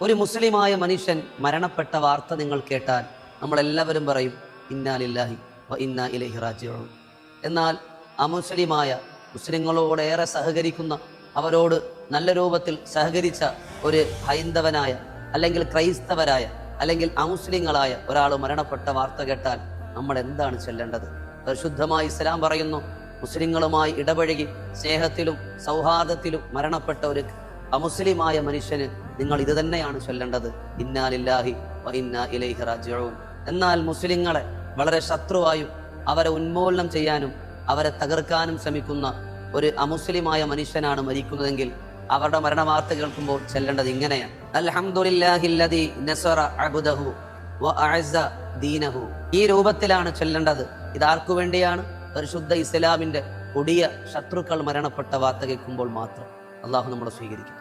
ഒരു മുസ്ലിമായ മനുഷ്യൻ മരണപ്പെട്ട വാർത്ത നിങ്ങൾ കേട്ടാൽ നമ്മളെല്ലാവരും പറയും ഇന്നാ ലില്ലാഹി വ ഇന്നാ ഇലൈഹി റാജിഊൻ. എന്നാൽ അമുസ്ലിമായ, മുസ്ലിങ്ങളോടേറെ സഹകരിക്കുന്ന, അവരോട് നല്ല രൂപത്തിൽ സഹകരിച്ച ഒരു ഹൈന്ദവനായ അല്ലെങ്കിൽ ക്രൈസ്തവരായ അല്ലെങ്കിൽ അമുസ്ലിങ്ങളായ ഒരാൾ മരണപ്പെട്ട വാർത്ത കേട്ടാൽ നമ്മൾ എന്താണ് ചൊല്ലേണ്ടത്? പരിശുദ്ധമായി ഇസ്ലാം പറയുന്നു, മുസ്ലിങ്ങളുമായി ഇടപഴകി സ്നേഹത്തിലും സൗഹാർദ്ദത്തിലും മരണപ്പെട്ട ഒരു അമുസ്ലിമായ മനുഷ്യന് നിങ്ങൾ ഇത് തന്നെയാണ് ചൊല്ലേണ്ടത്, ഇന്നാ ലില്ലാഹി വ ഇന്നാ ഇലൈഹി റാജിഊൻ. എന്നാൽ മുസ്ലിങ്ങളെ വളരെ ശത്രുവായും അവരെ ഉന്മൂലനം ചെയ്യാനും അവരെ തകർക്കാനും ശ്രമിക്കുന്ന ഒരു അമുസ്ലിമായ മനുഷ്യനാണ് മരിക്കുന്നതെങ്കിൽ അവരുടെ മരണവാർത്ത കേൾക്കുമ്പോൾ ചെല്ലേണ്ടത് ഇങ്ങനെയാണ്: അൽഹംദുലില്ലാഹില്ലദീ നസറ അബ്ദഹു വ അഅസ്സ ദീനഹു. ഈ രൂപത്തിലാണ് ചൊല്ലേണ്ടത്. ഇതാർക്കു വേണ്ടിയാണ്? പരിശുദ്ധ ഇസ്ലാമിന്റെ കൊടിയ ശത്രുക്കൾ മരണപ്പെട്ട വാർത്ത കേൾക്കുമ്പോൾ മാത്രം. അള്ളാഹു നമ്മളെ സ്വീകരിക്കും.